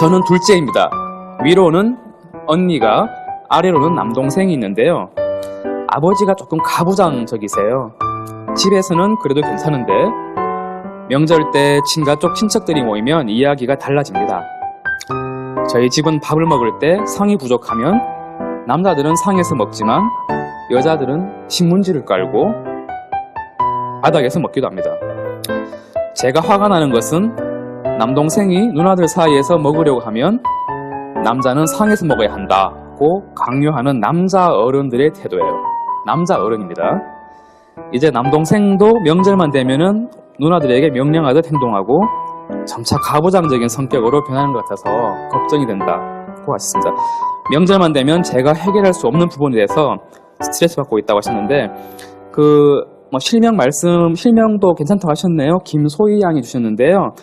저는 둘째입니다. 위로는 언니가, 아래로는 남동생이 있는데요. 아버지가 조금 가부장적이세요. 집에서는 그래도 괜찮은데 명절 때 친가 쪽 친척들이 모이면 이야기가 달라집니다. 저희 집은 밥을 먹을 때 상이 부족하면 남자들은 상에서 먹지만 여자들은 신문지를 깔고 바닥에서 먹기도 합니다. 제가 화가 나는 것은 남동생이 누나들 사이에서 먹으려고 하면 남자는 상에서 먹어야 한다고 강요하는 남자 어른들의 태도예요. 남자 어른입니다. 이제 남동생도 명절만 되면은 누나들에게 명령하듯 행동하고 점차 가부장적인 성격으로 변하는 것 같아서 걱정이 된다고 하셨습니다. 명절만 되면 제가 해결할 수 없는 부분에 대해서 스트레스 받고 있다고 하셨는데 실명도 괜찮다고 하셨네요. 김소희 양이 주셨는데요.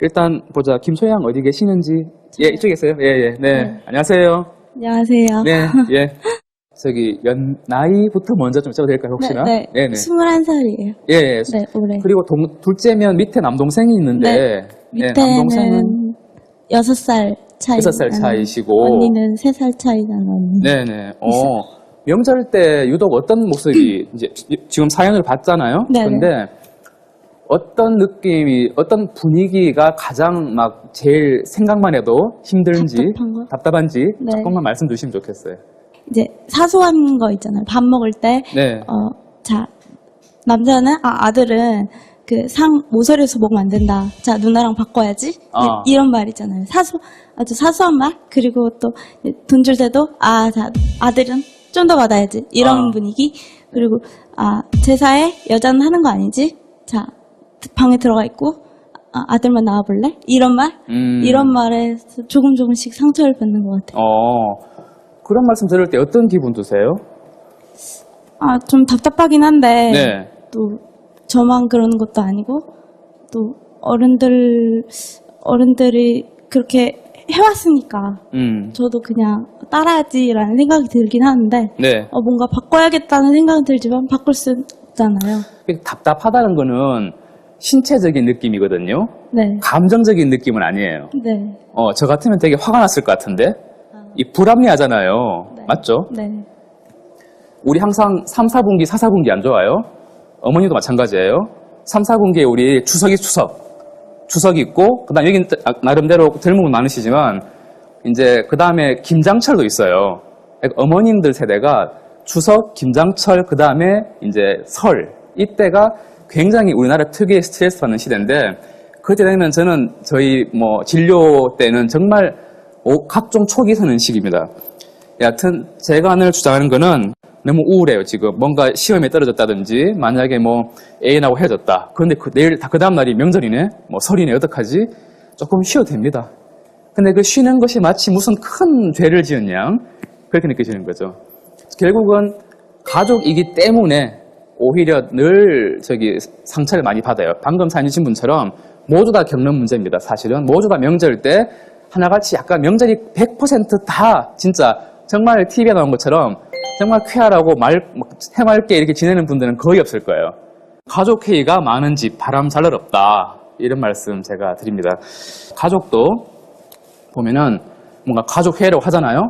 일단 보자. 김소희 양 어디 계시는지. 예, 이쪽에 있어요. 예. 네. 안녕하세요. 안녕하세요. 네, 예. 나이부터 먼저 좀 여쭤도 될까요, 혹시나? 네. 21살이에요. 예. 네, 올해. 그리고 둘째면 밑에 남동생이 있는데. 밑에는 남동생은 6살 차이. 6살 차이시고. 언니는 3살 차이 나는 언니. 네네. 명절 때 유독 어떤 모습이, 이제 지금 사연을 봤잖아요? 네. 근데 어떤 느낌이, 어떤 분위기가 가장 제일 생각만 해도 힘든지, 답답한지 네. 조금만 말씀 주시면 좋겠어요. 이제 사소한 거 있잖아요. 밥 먹을 때. 네. 아들은 그 모서리에서 먹으면 안 된다. 자, 누나랑 바꿔야지. 이런 말 있잖아요. 아주 사소한 말. 그리고 또 돈 줄 때도, 아들은 좀 더 받아야지. 이런 분위기. 그리고, 제사에 여자는 하는 거 아니지? 자, 방에 들어가 있고, 아들만 나와볼래? 이런 말? 이런 말에서 조금씩 상처를 받는 것 같아요. 그런 말씀 들을 때 어떤 기분 드세요? 좀 답답하긴 한데, 네. 또, 저만 그러는 것도 아니고, 또, 어른들이 그렇게 해왔으니까, 저도 그냥 따라야지라는 생각이 들긴 하는데, 네. 뭔가 바꿔야겠다는 생각은 들지만, 바꿀 수 없잖아요. 답답하다는 거는 신체적인 느낌이거든요. 네. 감정적인 느낌은 아니에요. 네. 저 같으면 되게 화가 났을 것 같은데? 이 불합리하잖아요. 네. 맞죠? 네. 우리 항상 3, 4분기, 4, 4분기 안 좋아요? 어머니도 마찬가지예요. 3, 4분기에 우리 추석이 있고, 그 다음 여기 나름대로 덜목은 많으시지만, 이제 그 다음에 김장철도 있어요. 어머님들 세대가 추석, 김장철, 그 다음에 이제 설, 이때가 굉장히 우리나라 특유의 스트레스 받는 시대인데, 그때 되면 저는 저희 진료 때는 정말 각종 촉이 서는 시기입니다. 여하튼 제가 오늘 주장하는 거는 너무 우울해요. 지금 뭔가 시험에 떨어졌다든지 만약에 애인하고 헤어졌다. 그런데 내일 그 다음 날이 명절이네, 설이네, 어떡하지? 조금 쉬어도 됩니다. 근데 그 쉬는 것이 마치 무슨 큰 죄를 지은 양 그렇게 느껴지는 거죠. 결국은 가족이기 때문에 오히려 늘 상처를 많이 받아요. 방금 사연 주신 분처럼 모두 다 겪는 문제입니다. 사실은 모두 다 명절 때 하나같이 약간 명절이 100% 다 진짜 정말 TV에 나온 것처럼 정말 쾌활하고 해맑게 이렇게 지내는 분들은 거의 없을 거예요. 가족 회의가 많은 집 바람 잘 날 없다, 이런 말씀 제가 드립니다. 가족도 보면은 뭔가 가족 회의라고 하잖아요.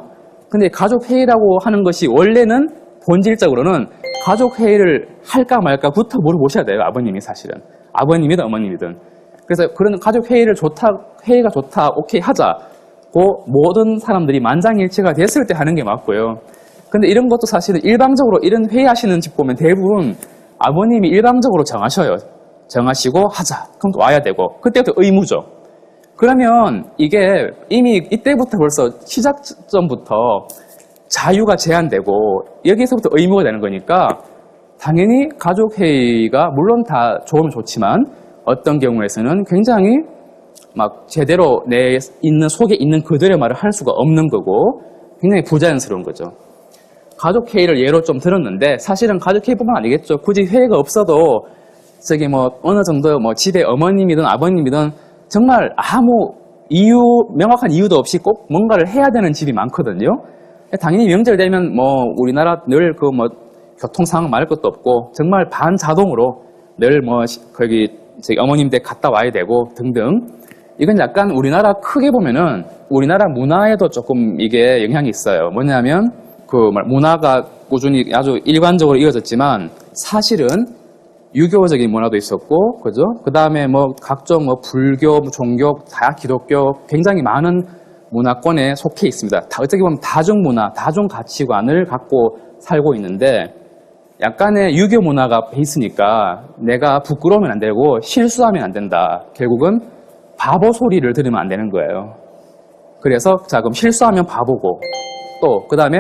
근데 가족 회의라고 하는 것이 원래는 본질적으로는 가족 회의를 할까 말까부터 물어보셔야 돼요. 아버님이 사실은 아버님이든 어머님이든. 그래서 그런 가족 회의가 좋다, 오케이 하자고 모든 사람들이 만장일치가 됐을 때 하는 게 맞고요. 근데 이런 것도 사실은 일방적으로 이런 회의하시는 집 보면 대부분 아버님이 일방적으로 정하시고 하자. 그럼 또 와야 되고, 그때부터 의무죠. 그러면 이게 이미 이때부터 벌써 시작점부터 자유가 제한되고 여기서부터 의무가 되는 거니까 당연히 가족회의가 물론 다 좋으면 좋지만 어떤 경우에서는 굉장히 제대로 속에 있는 그들의 말을 할 수가 없는 거고 굉장히 부자연스러운 거죠. 가족회의를 예로 좀 들었는데 사실은 가족회의뿐만 아니겠죠. 굳이 회의가 없어도 어느 정도 집에 어머님이든 아버님이든 정말 아무 명확한 이유도 없이 꼭 뭔가를 해야 되는 집이 많거든요. 당연히 명절 되면 우리나라 늘 교통 상황 말할 것도 없고 정말 반자동으로 늘 거기 어머님 댁 갔다 와야 되고 등등. 이건 약간 우리나라 크게 보면은 우리나라 문화에도 조금 이게 영향이 있어요. 뭐냐면 문화가 꾸준히 아주 일관적으로 이어졌지만 사실은 유교적인 문화도 있었고, 그죠? 그 다음에 각종 불교, 종교, 기독교 굉장히 많은 문화권에 속해 있습니다. 어떻게 보면 다중문화, 다중가치관을 갖고 살고 있는데 약간의 유교 문화가 베이스니까 내가 부끄러우면 안 되고 실수하면 안 된다. 결국은 바보 소리를 들으면 안 되는 거예요. 그래서 자, 그럼 실수하면 바보고 또 그 다음에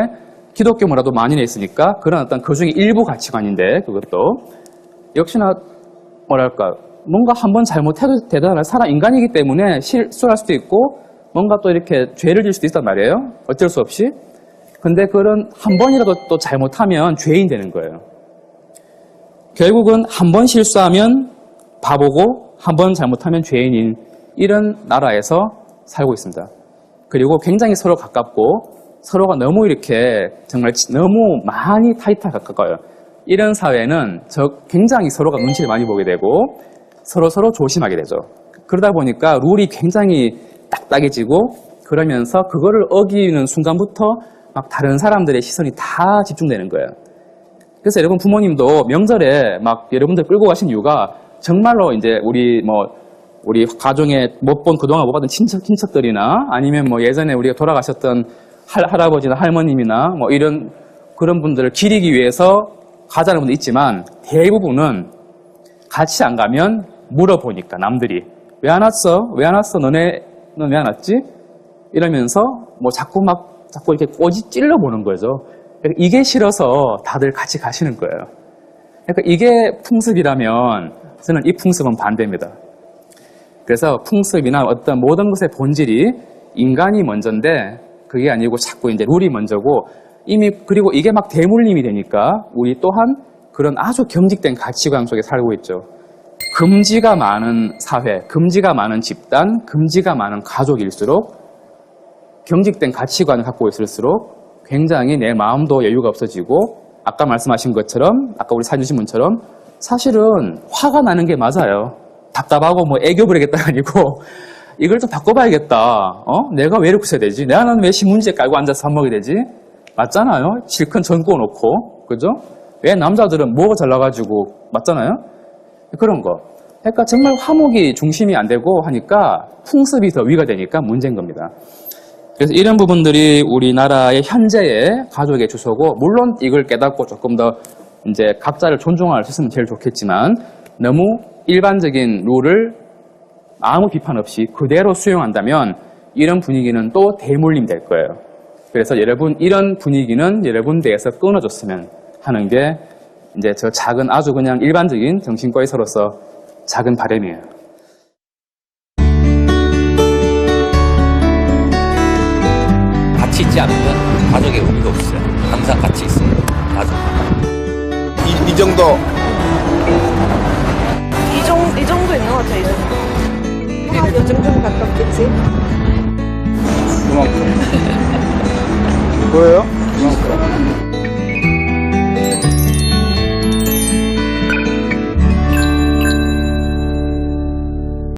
기독교 문화도 많이 있으니까 그런 어떤 그 중에 일부 가치관인데 그것도 역시나 뭐랄까 뭔가 한번 잘못해도 대단한 사람 인간이기 때문에 실수할 수도 있고 뭔가 또 이렇게 죄를 질 수도 있단 말이에요. 어쩔 수 없이. 근데 그런 한 번이라도 또 잘못하면 죄인 되는 거예요. 결국은 한 번 실수하면 바보고 한 번 잘못하면 죄인인 이런 나라에서 살고 있습니다. 그리고 굉장히 서로 가깝고 서로가 너무 이렇게 정말 너무 많이 타이트하게 가까워요. 이런 사회는 굉장히 서로가 눈치를 많이 보게 되고 서로 조심하게 되죠. 그러다 보니까 룰이 굉장히 딱딱해지고 그러면서 그거를 어기는 순간부터 막 다른 사람들의 시선이 다 집중되는 거예요. 그래서 여러분 부모님도 명절에 막 여러분들 끌고 가신 이유가 정말로 이제 우리 가정에 그동안 못 봤던 친척들이나 아니면 예전에 우리가 돌아가셨던 할아버지나 할머님이나 이런 그런 분들을 기리기 위해서 가자는 분도 있지만 대부분은 같이 안 가면 물어보니까 남들이 왜 안 왔어? 왜 안 왔어? 너는 왜 안 왔지? 이러면서 자꾸 이렇게 꼬지 찔러보는 거죠. 그러니까 이게 싫어서 다들 같이 가시는 거예요. 그러니까 이게 풍습이라면 저는 이 풍습은 반대입니다. 그래서 풍습이나 어떤 모든 것의 본질이 인간이 먼저인데 그게 아니고 자꾸 이제 룰이 먼저고 그리고 이게 막 대물림이 되니까 우리 또한 그런 아주 경직된 가치관 속에 살고 있죠. 금지가 많은 사회, 금지가 많은 집단, 금지가 많은 가족일수록 경직된 가치관을 갖고 있을수록 굉장히 내 마음도 여유가 없어지고 아까 말씀하신 것처럼 아까 우리 사진 주신 분처럼 사실은 화가 나는 게 맞아요. 답답하고 애교 부리겠다가 아니고 이걸 좀 바꿔봐야겠다. 내가 왜 이렇게 써야 되지? 나는 왜 신문지에 깔고 앉아서 밥 먹어야 되지? 맞잖아요. 실컷 전 구워놓고. 그죠? 왜 남자들은 뭐가 잘나가지고 맞잖아요. 그런 거. 그러니까 정말 화목이 중심이 안 되고 하니까 풍습이 더 위가 되니까 문제인 겁니다. 그래서 이런 부분들이 우리나라의 현재의 가족의 주소고 물론 이걸 깨닫고 조금 더 이제 각자를 존중할 수 있으면 제일 좋겠지만 너무 일반적인 룰을 아무 비판 없이 그대로 수용한다면 이런 분위기는 또 대물림 될 거예요. 그래서 여러분 이런 분위기는 여러분 대에서 끊어줬으면 하는 게 이제 저 작은 아주 그냥 일반적인 정신과 의사로서 작은 바람이에요. 같이 있지 않으면 가족의 의미가 없어요. 항상 같이 있어요. 가족. 이 정도. 이 정도 있는 것 같아, 이 정도. 이 정도는 가깝겠지? 그만큼. 보여요? 그만큼.